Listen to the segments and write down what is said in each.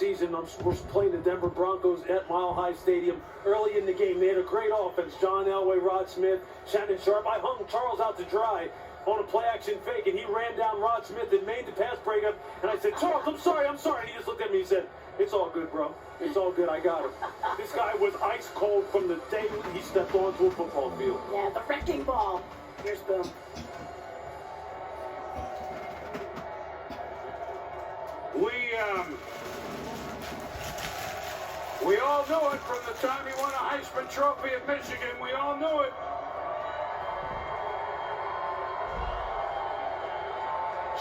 season, we're playing the Denver Broncos at Mile High Stadium. Early in the game, they had a great offense. John Elway, Rod Smith, Shannon Sharp. I hung Charles out to dry on a play-action fake, and he ran down Rod Smith and made the pass breakup. And I said, Charles, I'm sorry. And he just looked at me and said, it's all good, bro. It's all good. I got him. This guy was ice cold from the day he stepped onto a football field. Yeah, the wrecking ball. Here's Boom. We all knew it from the time he won a Heisman Trophy at Michigan. We all knew it.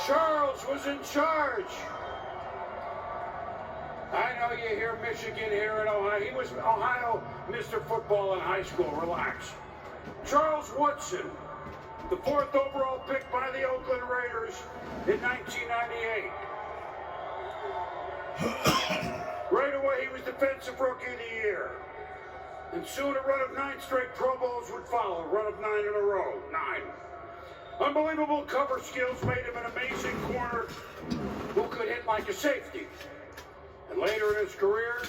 Charles was in charge. I know you hear Michigan here in Ohio. He was Ohio Mr. Football in high school. Relax. Charles Woodson, the 4th overall pick by the Oakland Raiders in 1998. Right away, he was Defensive Rookie of the Year. And soon a run of 9 straight Pro Bowls would follow. A run of 9 in a row. 9. Unbelievable cover skills made him an amazing corner who could hit like a safety. And later in his career,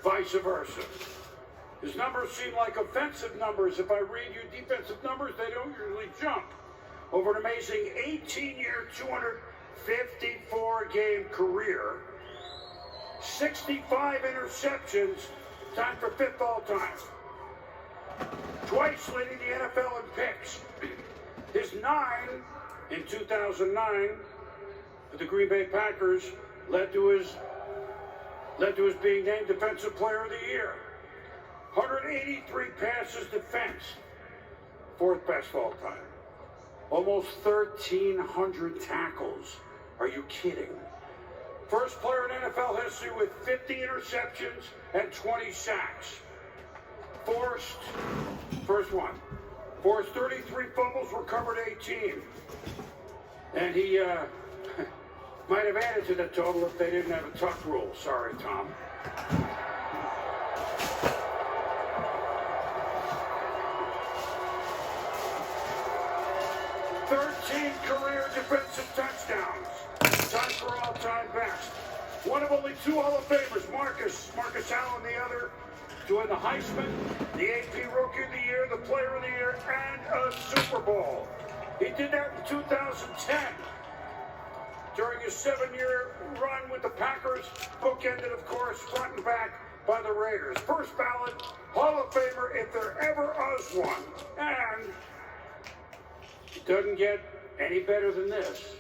vice versa. His numbers seem like offensive numbers. If I read you defensive numbers, they don't usually jump. Over an amazing 18-year, 254-game career, 65 interceptions, time for 5th all-time. Twice leading the NFL in picks. His 9 in 2009 with the Green Bay Packers led to his being named Defensive Player of the Year. 183 passes defense, 4th best all time. Almost 1,300 tackles. Are you kidding? First player in NFL history with 50 interceptions and 20 sacks. Forced 33 fumbles, recovered 18. And he might have added to the total if they didn't have a tuck rule. Sorry, Tom. 13 career defensive touchdowns. Time for all-time best. One of only 2 Hall of Famers, Marcus Allen, the other, to win the Heisman, the AP Rookie of the Year, the Player of the Year, and a Super Bowl. He did that in 2010. During his 7-year run with the Packers, bookended, of course, front and back by the Raiders. First ballot Hall of Famer if there ever was one. And it doesn't get any better than this.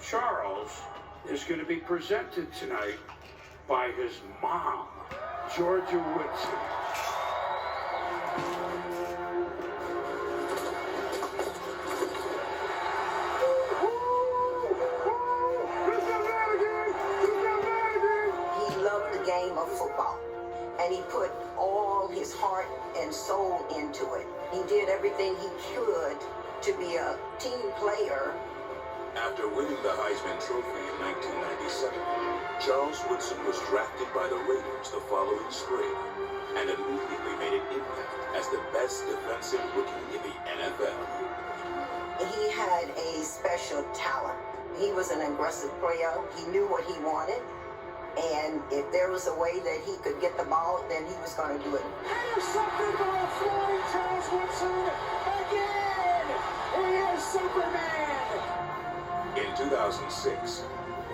Charles is going to be presented tonight by his mom, Georgia Woodson. He loved the game of football, and he put all his heart and soul into it. He did everything he could to be a team player. After winning the Heisman Trophy in 1997, Charles Woodson was drafted by the Raiders the following spring and immediately made an impact as the best defensive rookie in the NFL. He had a special talent. He was an aggressive player. He knew what he wanted. And if there was a way that he could get the ball, then he was going to do it. Here's something for a flying Charles Woodson. Again, he is Superman. In 2006,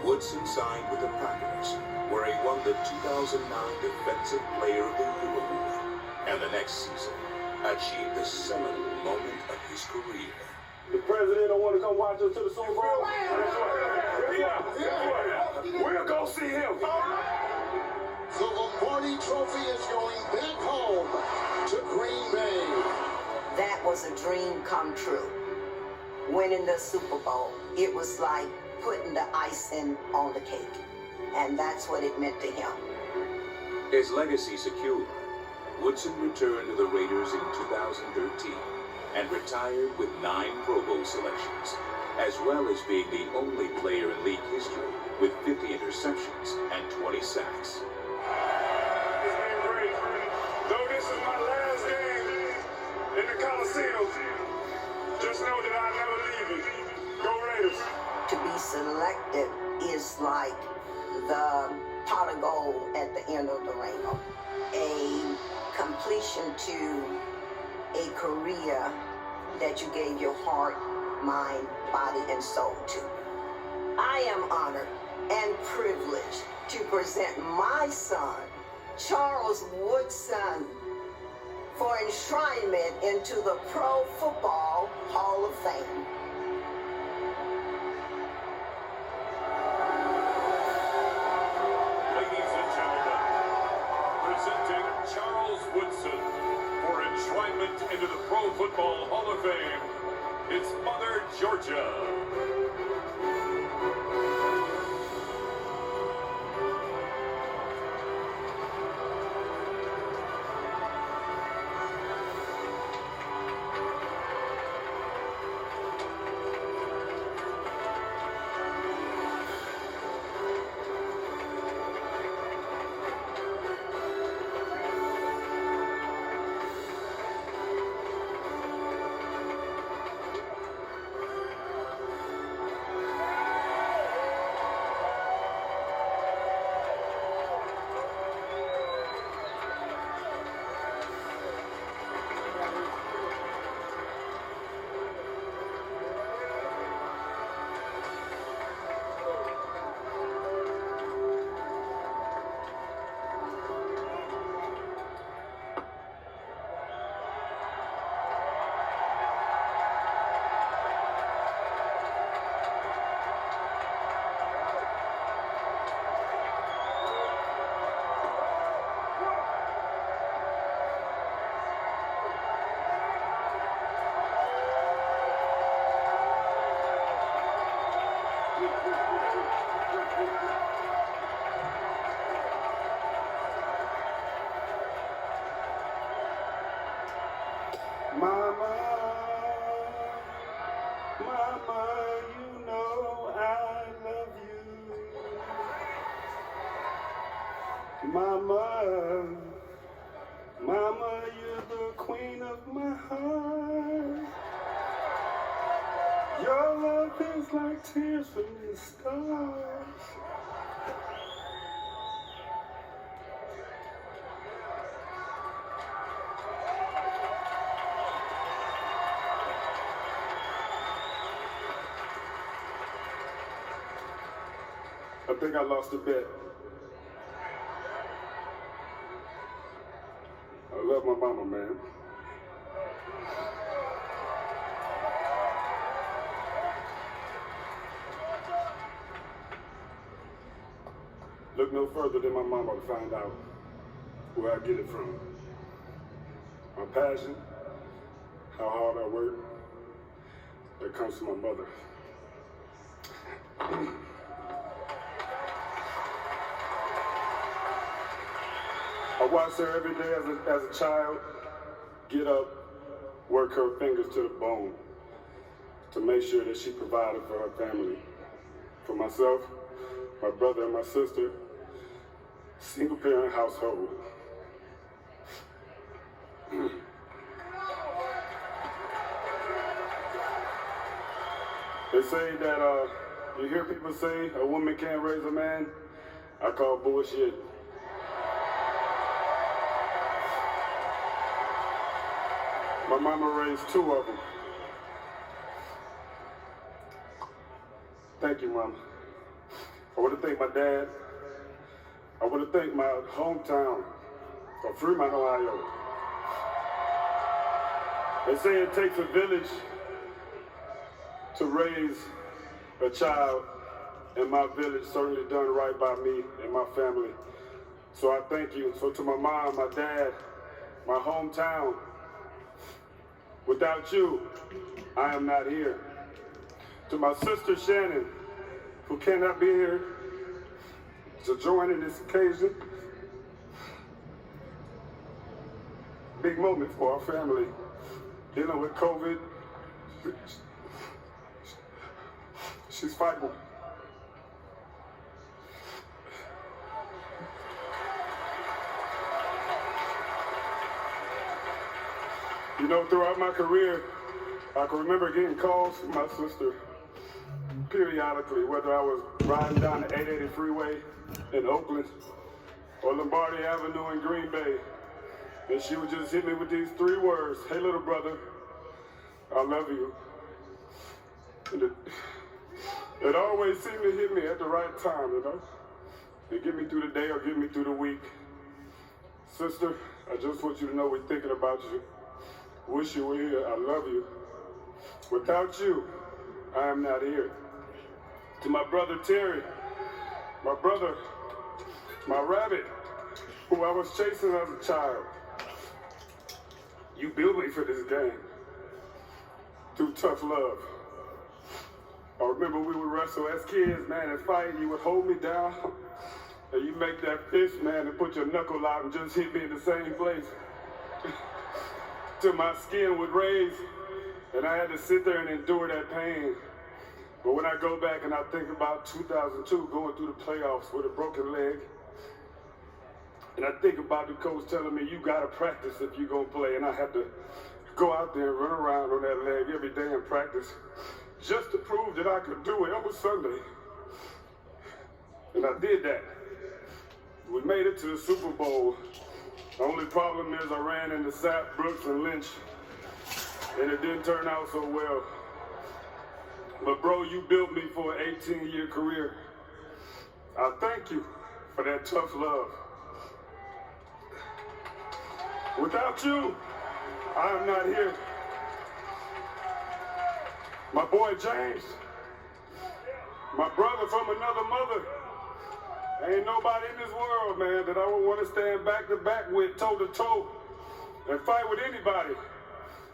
Woodson signed with the Packers, where he won the 2009 Defensive Player of the Year award, and the next season achieved the seminal moment of his career. The president don't want to come watch us to the Super Bowl. Yeah. We'll go see him. The Lombardi Trophy is going back home to Green Bay. That was a dream come true. Winning the Super Bowl, it was like putting the icing on the cake. And that's what it meant to him. His legacy secured, Woodson returned to the Raiders in 2013 and retired with 9 Pro Bowl selections, as well as being the only player in league history with 50 interceptions and 20 sacks. It's been great. Though this is my last game in the Coliseum, just know that I'll never leave it. Go Raiders. To be selected is like the pot of gold at the end of the rainbow. A completion to a career that you gave your heart, mind, body, and soul to. I am honored and privileged to present my son, Charles Woodson, for enshrinement into the Pro Football Hall of Fame. Ladies and gentlemen, presenting Charles Woodson for enshrinement into the Pro Football Hall of Fame, it's Mother Georgia. Mama, you know I love you. Mama, you're the queen of my heart. Your love is like tears from the stars. I think I lost a bet. I love my mama, man. Look no further than my mama to find out where I get it from. My passion, how hard I work, that comes from my mother. I watched her every day as a child get up, work her fingers to the bone to make sure that she provided for her family. For myself, my brother, and my sister, single parent household. They say that, you hear people say a woman can't raise a man. I call bullshit. My mama raised 2 of them. Thank you, Mama. I want to thank my dad. I want to thank my hometown of Fremont, Ohio. They say it takes a village to raise a child, and my village certainly done right by me and my family. So I thank you. So to my mom, my dad, my hometown, without you, I am not here. To my sister Shannon, who cannot be here to join in this occasion. Big moment for our family, dealing with COVID. She's fighting. You know, throughout my career, I can remember getting calls from my sister periodically, whether I was riding down the 880 freeway in Oakland or Lombardi Avenue in Green Bay. And she would just hit me with these 3 words: "Hey, little brother, I love you." And it always seemed to hit me at the right time, you know? To get me through the day or get me through the week. Sister, I just want you to know we're thinking about you. Wish you were here. I love you. Without you, I am not here. To my brother Terry, my brother, my rabbit, who I was chasing as a child. You built me for this game through tough love. I remember we would wrestle as kids, man, and fight. You would hold me down, and you make that fist, man, and put your knuckle out and just hit me in the same place. Till my skin would raise, and I had to sit there and endure that pain. But when I go back and I think about 2002, going through the playoffs with a broken leg, and I think about the coach telling me, you gotta practice if you're gonna play, and I had to go out there and run around on that leg every day and practice just to prove that I could do it. It was Sunday, and I did that. We made it to the Super Bowl. The only problem is I ran into Sapp, Brooks, and Lynch, and it didn't turn out so well. But bro, you built me for an 18-year career. I thank you for that tough love. Without you, I am not here. My boy James, my brother from another mother. Ain't nobody in this world, man, that I would want to stand back to back with, toe to toe, and fight with anybody.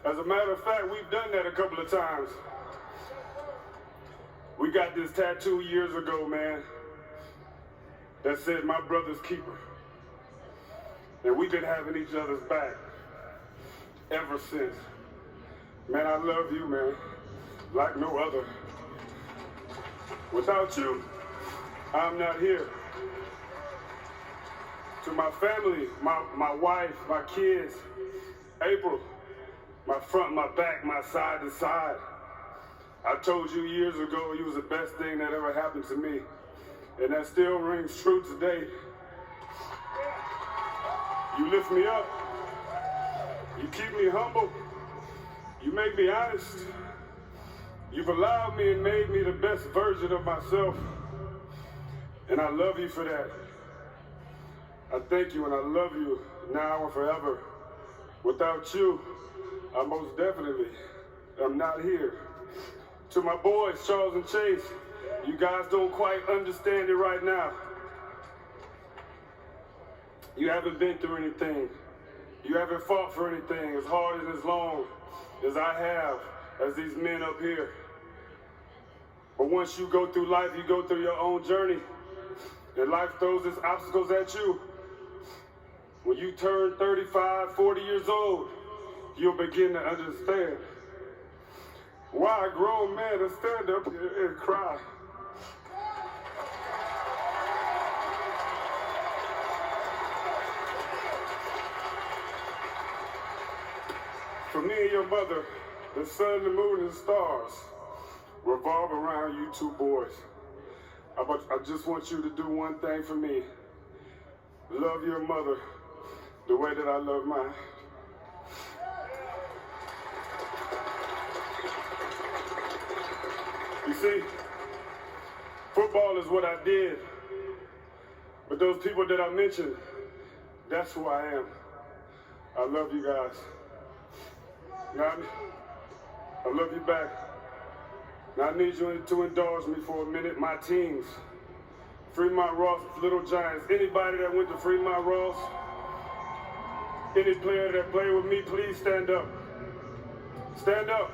As a matter of fact, we've done that a couple of times. We got this tattoo years ago, man, that said my brother's keeper. And we've been having each other's back ever since. Man, I love you, man, like no other. Without you, I'm not here. To my family, my wife, my kids, April, my front, my back, my side to side. I told you years ago you was the best thing that ever happened to me. And that still rings true today. You lift me up. You keep me humble. You make me honest. You've allowed me and made me the best version of myself. And I love you for that. I thank you and I love you now and forever. Without you, I most definitely am not here. To my boys, Charles and Chase, you guys don't quite understand it right now. You haven't been through anything. You haven't fought for anything as hard and as long as I have, as these men up here. But once you go through life, you go through your own journey. And life throws its obstacles at you. When you turn 35, 40 years old, you'll begin to understand why a grown man to stand up here and cry. For me and your mother, the sun, the moon, and the stars revolve around you two boys. I just want you to do one thing for me. Love your mother the way that I love mine. You see, football is what I did. But those people that I mentioned, that's who I am. I love you guys. Now, I love you back. Now I need you to indulge me for a minute. My teams, Fremont Ross, Little Giants. Anybody that went to Fremont Ross, any player that played with me, please stand up. Stand up.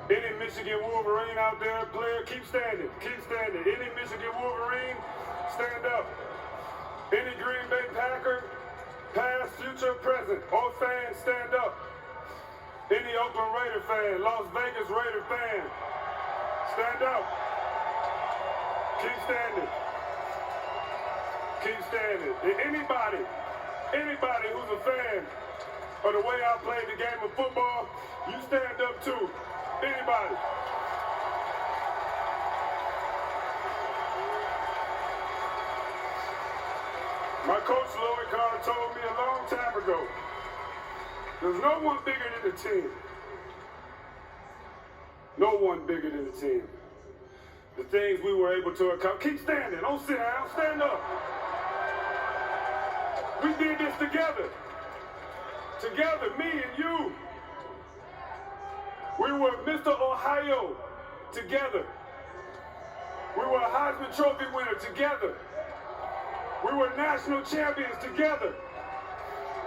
Any Michigan Wolverine out there, player, keep standing. Keep standing. Any Michigan Wolverine, stand up. Any Green Bay Packer, past, future, present, all fans, stand up. Any Oakland Raider fan, Las Vegas Raider fan, stand up. Keep standing. Keep standing. And anybody who's a fan of the way I played the game of football, you stand up too. Anybody. My coach, Lloyd Carter, told me a long time ago, there's no one bigger than the team. No one bigger than the team. The things we were able to accomplish. Keep standing. Don't sit down. Stand up. We did this together. Together, me and you. We were Mr. Ohio together. We were a Heisman Trophy winner together. We were national champions together.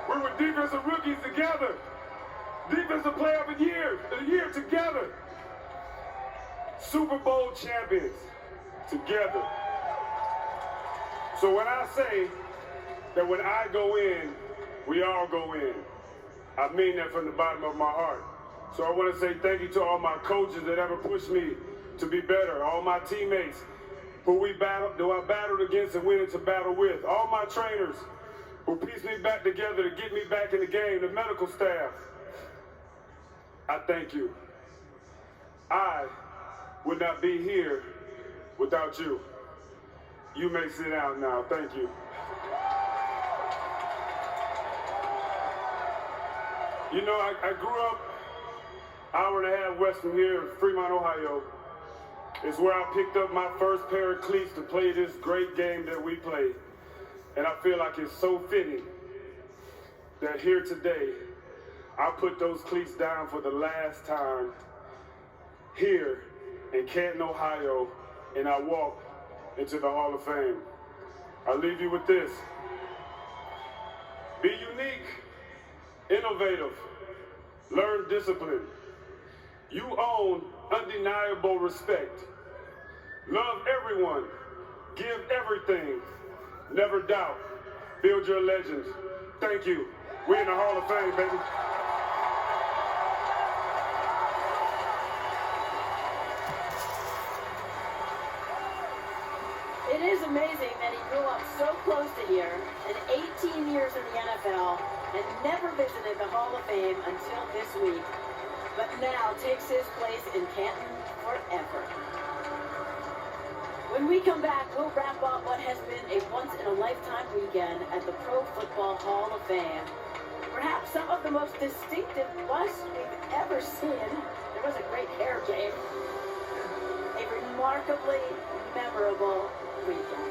We were defensive rookies together. Defensive player of the year together. Super Bowl champions together. So when I say that when I go in, we all go in, I mean that from the bottom of my heart. So I want to say thank you to all my coaches that ever pushed me to be better, all my teammates who I battled against and went into battle with, all my trainers who pieced me back together to get me back in the game, the medical staff. I thank you. I would not be here without you. You may sit down now. Thank you. You know, I grew up an hour and a half west from here in Fremont, Ohio. It's where I picked up my first pair of cleats to play this great game that we play. And I feel like it's so fitting that here today, I put those cleats down for the last time here in Canton, Ohio, and I walk into the Hall of Fame. I leave you with this. Be unique, innovative, learn discipline. You own undeniable respect. Love everyone, give everything, never doubt, build your legends. Thank you. We're in the Hall of Fame, baby. It is amazing that he grew up so close to here, and 18 years in the NFL, and never visited the Hall of Fame until this week, but now takes his place in Canton forever. When we come back, we'll wrap up what has been a once-in-a-lifetime weekend at the Pro Football Hall of Fame. Perhaps some of the most distinctive busts we've ever seen. There was a great hair game. A remarkably memorable weekend.